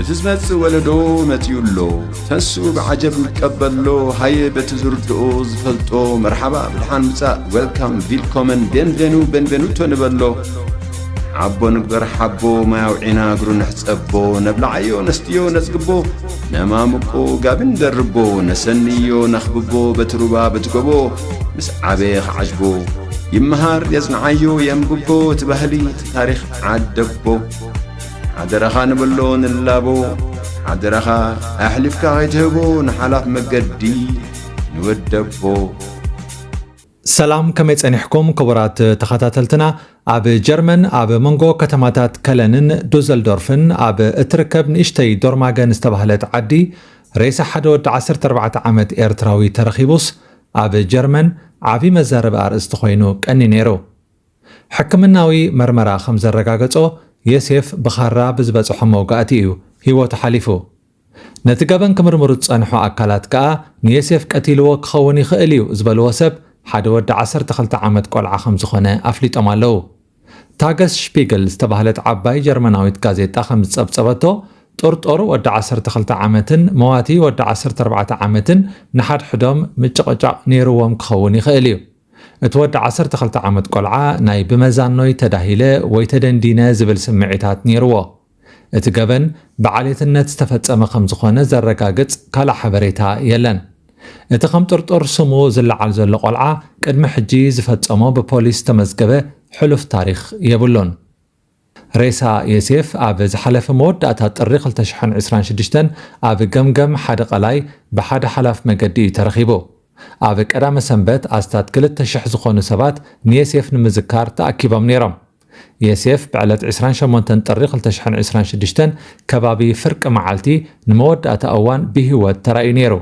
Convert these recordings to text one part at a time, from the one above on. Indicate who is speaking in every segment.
Speaker 1: بتزمت ولدو متيولو تنسو بعجب متقبلو هاي بتزردو زفلتو مرحبا بالحان مساء ويلكم فيلكومن بنفينوتو نبلو عبو نقدر حبو ما يوعينا قرو نحسبو نبلعيو نستيو نزقبو نمامكو قابن دربو نسنيو نخببو بتروبا بتقبو مسعبيخ عجبو يمهار يزنعيو ينببو تبهلي تاريخ عدبو عدرخا نبلو نلابو عدرخا أحلفكا غيتهبو نحلاف مقدي نودبو
Speaker 2: سلام كميت أنحكم كبرات تخاتاتلتنا أب جرمن أب منغو كتماتات كلنن دوزلدورفن أب اتركب نشتي دورماغن استبهلت عدي رئيس حدود 14 عامت إيرتراوي ترخيبوس أب جرمن عبي مزارب أرست خوينو كأني نيرو حكمناوي مرمرا خمز الرقاقتو يسيف بخارا بزبز حموقاتيو هيو تحاليفو نتقابن كمرمرو تصانحو أكالات كا نيسيف كاتيلو كخوني خيليو زبالو سب حد ود 12 عامت قلعة خمس خونه أفليت أمالو تاغس شبيغل استبهلت عباي جرمناويت غازيتا خمس صبصبتو طرطور ود 12 عامتن مواتي ود 14 عامتن نحد حدوم متقጫ نيروم كخوني خيليو اتود 12 عامت قلعة ناي بمزانوي تداهيله وي تدندينه زبل سمعيتات نيرو اتقبن بعاليتنت استفصمه خمس خونه زرقاقص كالا حبريتا يلن እቲ ከም ጥርጥር ስሙ ዝለዓል ዘሎ ቆልዓ ቅድሚ ሕጂ ዝፈጸሞ ብፖሊስ ተመዝገበ ሕሉፍ ታሪኽ የብሎን ሬሳ የሴፍ ኣብ ዝሓለፈ መወዳእታ ጥሪ 2026 ኣብ ገምገም ሓደ ቀላይ ብሓደ ሓላፍ መገዲ ተረኺቡ ኣብ ቀዳመ ሰንበት ኣስታት 2000 ዝኾኑ ሰባት ንየሴፍ ንምዝካር ተኣኪቦም ነይሮም የሴፍ ብዕለት 28 ጥሪ 2026 ከባቢ ፍርቂ መዓልቲ ንመወዳእታ እዋን ብህይወት ተራእዩ ነይሩ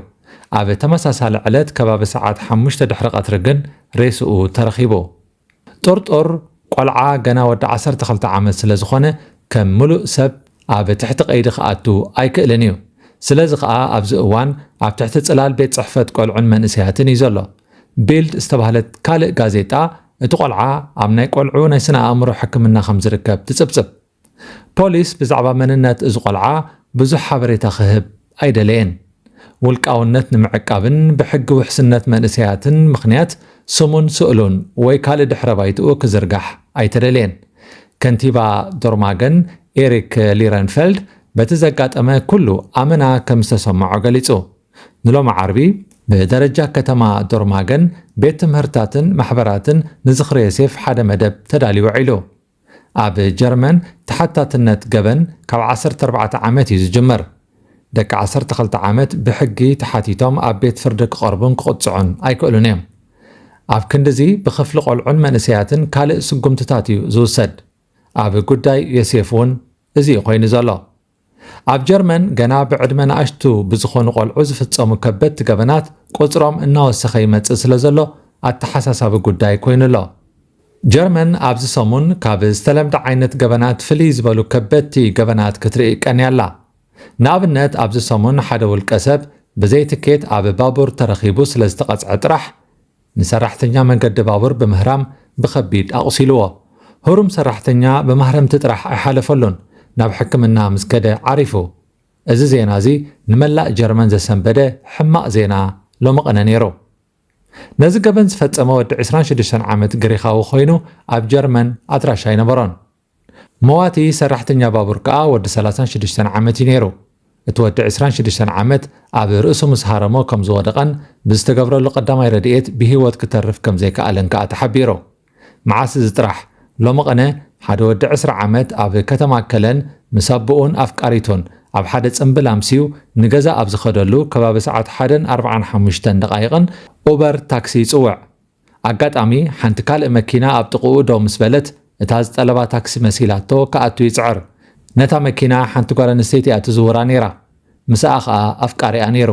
Speaker 2: ኣብ ተመሳሳሊ ዕለት ከባቢ ሰዓት 5 ድሕሪ ቀትሪ ግን ሬስኡ ተረኺቡ ጥርጥር ቆልዓ ገና ወዲ 12 ዓመት ስለ ዝኾነ ከም ሙሉእ ሰብ ኣብ ትሕቲ ቀይዲ ክኣቱ ኣይክእልን እዩ ስለዚ ከዓ ኣብዚ እዋን ኣብ ትሕቲ ጽላል ቤት ጽሕፈት ቆልዑን መንእሰያትን እዩ ዘሎ ቢልድ ዝተባህለት ካልእ ጋዜጣ እቲ ቆልዓ ኣብ ናይ ቆልዑ ናይ ስነ ኣእምሮ ሕክምና ከም ዝርከብ ትጽብጽብ ፖሊስ ብዛዕባ መንነት እዚ ቆልዓ ብዙሕ ሓበሬታ ክህብ ኣይደለየን ውልቃውነት ንምዕቃብን ብሕጊ ውሕስነት መንእሰያትን ምኽንያት ስሙን ስእሉን ወይ ካልእ ድሕረ ባይትኡ ክዝርጋሕ ኣይተደልየን ከንቲባ ዶርማገን ኤሪክ ሊረንፌልድ በቲ ዘጋጠመ ኩሉ ኣመና ከም ዝተሰምዖ ገሊጹ ንሎሚ ዓርቢ ብደረጃ ከተማ ዶርማገን ቤት ትምህርታትን ማሕበራትን ንዝኽሪ የሴፍ ሓደ መደብ ተዳልዩ ዒሉ ኣብ ጀርመን ተሓታትነት ገበን ካብ 14 ዓመት እዩ ዝጅመር ደቂ 12 ዓመት ብሕጊ ተሓቲቶም ኣብ ቤት ፍርዲ ክቐርቡን ክቕፅዑን ኣይክእሉን እዮም ኣብ ክንዲዚ ብኽፍሊ ቆልዑን መንእሰያትን ካልእ ስጉምትታት እዩ ዝውሰድ ኣብ ጉዳይ የሴፍ እውን እዚ ኮይኑ ዘሎ ኣብ ጀርመን ገና ብዕድመ ንኣሽቱ ብዝኾኑ ቆልዑ ዝፍጸሙ ከበድቲ ገበናት ቁፅሮም እናወሰኸ ይመጽእ ስለ ዘሎ ኣተሓሳሳቢ ጉዳይ ኮይኑ ኣሎ ጀርመን ኣብዚ ሰሙን ካብ ዝተለምደ ዓይነት ገበናት ፍልይ ዝበሉ ከበድቲ ገበናት ክትርኢ ቀንያላ ንኣብነት ኣብዚ ሰሙን ሓደ ውልቀ ሰብ ብዘይ ትኬት ኣብ ባቡር ተረኺቡ ስለ ዝተቐፅዐ ጥራሕ ንሰራሕተኛ መንገዲ ባቡር ብምህራም ብኸቢድ ኣቑሲልዎ ህሩም ሰራሕተኛ ብማህረምቲ ጥራሕ ኣይሓለፈሉን ናብ ሕክምና ምስ ከደ ዓሪፉ እዚ ዜና እዚ ንመላእ ጀርመን ዘሰንበደ ሕማቕ ዜና ሎሚ ቀነ ነይሩ ነዚ ገበን ዝፈጸመ ወዲ 26 ዓመት ግሪኻዊ ኮይኑ ኣብ ጀርመን ኣድራሻ ኣይነበሮን مواتي سرحتنيا بابور كا ود 36 عامت نيرو اتود 26 عامت اب رؤسو مسحرمو كم زودقن بزتغبرلو قداماي رديت بهيوت كترف كم زي كالن كا تحبيرو معاس زطرح لو مقنه حد ود 10 عامت اب كتما كلن مسابون افقاريتون اب حد صنبل امسيو نغزا اب زخدلو كباب ساعات 1:45 دقائقن اوبر تاكسي صوع اغاطامي حنت كال مكينه اب طقو دو مسبلت እታዝ ጠለባ ታክሲ መሲላቶ ከኣቱ ይጽዕር ነታ መኪና ሓንቲ ጓል ኣንስተይቲ ኣትዝውራ ነይራ ምስኣ ከዓ ኣፍቃሪኣ ነይሩ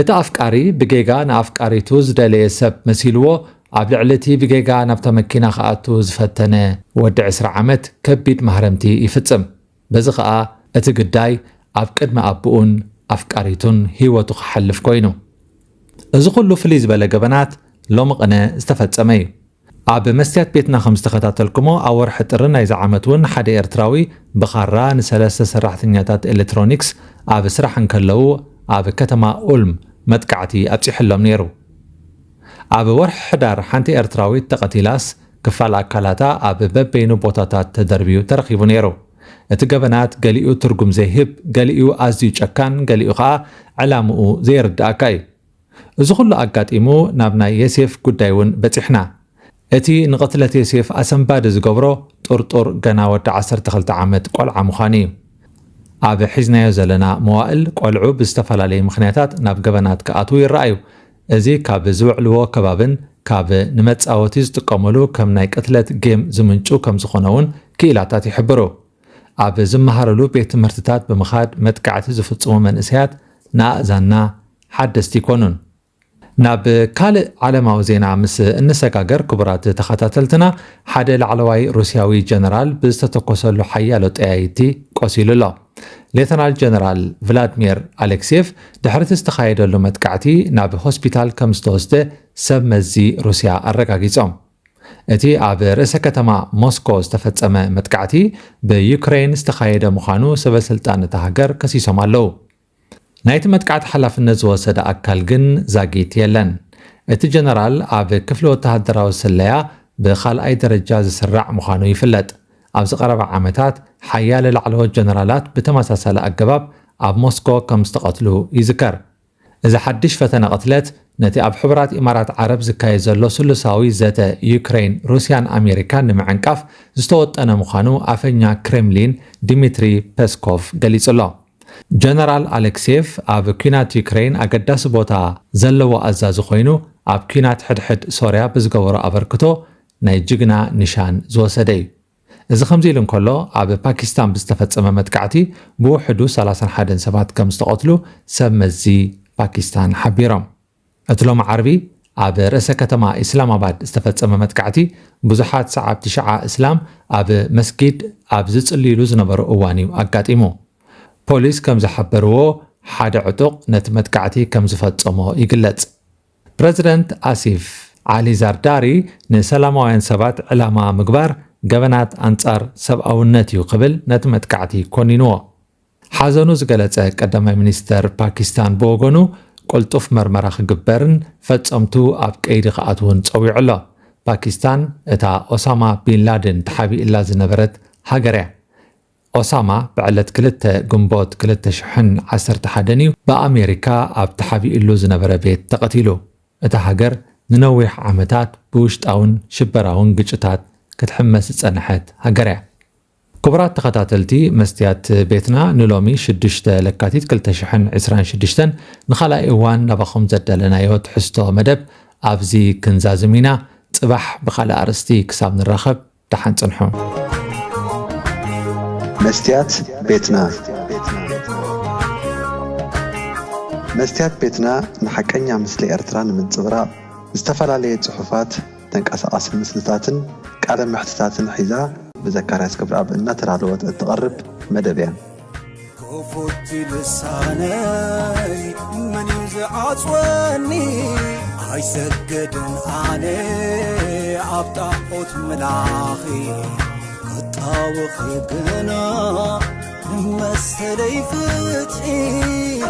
Speaker 2: እቲ ኣፍቃሪ ብጌጋ ንኣፍቃሪቱ ዝደለየ ሰብ መሲልዎ ኣብ ልዕሊ እቲ ብጌጋ ናብታ መኪና ከኣቱ ዝፈተነ ወዲ 20 ዓመት ከቢድ ማህረምቲ ይፍጽም በዚ ከዓ እቲ ግዳይ ኣብ ቅድሚ ኣቡኡን ኣፍቃሪቱን ህይወቱ ክሓልፍ ኮይኑ እዚ ኩሉ ፍልይ ዝበለ ገበናት ሎሚ ቅነ ዝተፈጸመ እዩ ኣብ መስትያት ቤትና ከም ዝተኸታተልኩሞ ኣብ ወርሒ ጥሪ ናይዚ ዓመት እውን ሓደ ኤርትራዊ ብኻራ ንሰለስተ ሰራሕተኛታት ኤሌክትሮኒክስ ኣብ ስራሕ እንከለዉ ኣብ ከተማ ኡልም መጥቃዕቲ ኣብፂሕሎም ነይሩ። ኣብ ወርሒ ሕዳር ሓንቲ ኤርትራዊት ተቐቲላስ ክፋል ኣካላታ ኣብ በበይኑ ቦታታት ተደርቢዩ ተረኺቡ ነይሩ። እቲ ገበናት ገሊኡ ትርጉም ዘይህብ፣ ገሊኡ ኣዝዩ ጨካን፣ ገሊኡ ከዓ ዕላምኡ ዘይርዳእካ እዩ። እዚ ኩሉ ኣጋጢሙ ናብ ናይ ዮሴፍ ጉዳይ እውን በፂሕና። እቲ ንቕትለት ዮሴፍ ኣሰንባዲ ዝገብሮ ጡርጡር ገና ወዲ 12 ዓመት ቆልዓ ምዃኑ እዩ። ኣብ ሒዝናዮ ዘለና መዋእል ቆልዑ ብዝተፈላለዩ ምኽንያታት ናብ ገበናት ክኣትዉ ይረኣዩ። እዚ ካብ ዝውዕልዎ ከባብን ካብ ንመፃወቲ ዝጥቀመሉ ከም ናይ ቅትለት ጌም ዝምንጩ ከም ዝኾነ እውን ክኢላታት ይሕብሩ። ኣብ ዝመሃረሉ ቤት ትምህርትታት ብምኻድ መጥቃዕቲ ዝፍጽሙ መንእሰያት ንኣእዛና ሓደስቲ ይኮኑን። ናብ ካልእ ዓለማዊ ዜና ምስ እንሰጋገር ክቡራት ተኸታተልትና ሓደ ላዕለዋይ ሩስያዊ ጀነራል ብዝተተኮሰሉ ሓያሎ ጠያይቲ ቆሲሉ ኣሎ። ሌተናል ጀነራል ቭላድሚር ኣሌክሴቭ ድሕሪ ዝተኻየደሉ መጥቃዕቲ ናብ ሆስፒታል ከም ዝተወስደ ሰብ መዚ ሩስያ ኣረጋጊጾም። እቲ ኣብ ርእሰ ከተማ ሞስኮ ዝተፈጸመ መጥቃዕቲ ብዩክሬን ዝተኻየደ ምዃኑ ሰበስልጣን እታ ሃገር ከሲሶም ኣለዉ። ናይቲ መጥቃዕቲ ሓላፍነት ዝወሰደ ኣካል ግን ዛጊት የለን። እቲ ጀነራል ኣብ ክፍሊ ወተሃደራዊ ስለያ ብኻልኣይ ደረጃ ዝስራዕ ምዃኑ ይፍለጥ። ኣብ ዝቐረባ ዓመታት ሓያለ ላዕለዎት ጀነራላት ብተመሳሳሊ ኣገባብ ኣብ ሞስኮ ከም ዝተቐትሉ ይዝከር። እዚ ሓድሽ ፈተነ ቅትለት ነቲ ኣብ ሕቡራት ኢማራት ዓረብ ዝካየድ ዘሎ ስሉሳዊ ዘተ ዩክሬን ሩስያን ኣሜሪካን ንምዕንቃፍ ዝተወጠነ ምዃኑ ኣፈኛ ክሬምሊን ዲሚትሪ ፔስኮቭ ገሊጹ ኣሎ። ጀነራል ኣሌክሴቭ ኣብ ኩናት ዩክሬን ኣገዳሲ ቦታ ዘለዎ ኣዛዚ ኮይኑ ኣብ ኩናት ሕድሕድ ሶርያ ብዝገበሮ ኣበርክቶ ናይ ጅግና ኒሻን ዝወሰደ እዩ። እዚ ከምዚ ኢሉ እንከሎ ኣብ ፓኪስታን ብዝተፈጸመ መጥቃዕቲ ብውሕዱ 31 ሰባት ከም ዝተቐትሉ ሰብ መዚ ፓኪስታን ሓቢሮም። እቲ ሎሚ ዓርቢ ኣብ ርእሰ ከተማ ኢስላማባድ ዝተፈጸመ መጥቃዕቲ ብዙሓት ሰዓብቲ ሽዓ እስላም ኣብ መስጊድ ኣብ ዝጽልይሉ ዝነበሩ እዋን እዩ ኣጋጢሙ። ፖሊስ ከም ዝሓበርዎ ሓደ ዕጡቕ ነቲ መጥቃዕቲ ከም ዝፈጸሞ ይግለጽ። ፕረዚደንት ኣሲፍ ዓሊ ዛርዳሪ ንሰላማውያን ሰባት ዕላማ ምግባር ገበናት ኣንጻር ሰብኣውነት እዩ ክብል ነቲ መጥቃዕቲ ኮኒንዎ። ሓዘኑ ዝገለጸ ቀዳማይ ሚኒስተር ፓኪስታን ብወገኑ ቁልጡፍ መርመራ ክግበርን ፈጸምቱ ኣብ ቀይዲ ክኣትውን ፀዊዑ ኣሎ። ፓኪስታን እታ ኦሳማ ቢንላደን ተሓቢእላ ዝነበረት ሃገር እያ። ኦሳማ ብዕለት 2 ግንቦት 2011 እዩ ብኣሜሪካ ኣብ ተሓቢእሉ ዝነበረ ቤት ተቐቲሉ። እታ ሃገር ንነዊሕ ዓመታት ብውሽጣውን ሽበራውን ግጭታት ክትሕመስ ዝጸንሐት ሃገር እያ። ክቡራት ተኸታተልቲ መስትያት ቤትና ንሎሚ 6 ለካቲት 2026 ንኻልኣይ እዋን ናባኹም ዘዳለናዮ ትሕዝቶ መደብ ኣብዚ ክንዛዝም ኢና። ጽባሕ ብኻልእ ኣርእስቲ ክሳብ ንራኸብ ደሓን ጽንሑ።
Speaker 3: መስትያት ቤትና መስትያት ቤትና ንሓቀኛ ምስሊ ኤርትራ ንምንጽብራቕ ዝተፈላለየ ጽሑፋት ተንቀሳቐሲ ምስልታትን ቃለ መሕትታትን ሒዛ بذكرها كبر أب إنها ترى الوقت تقرب مدبيا
Speaker 4: كفوت لساني من يزعج وني هاي سجدن علي عبطاقوت ملاخي قطاوخ يبقنا مسلي فتحي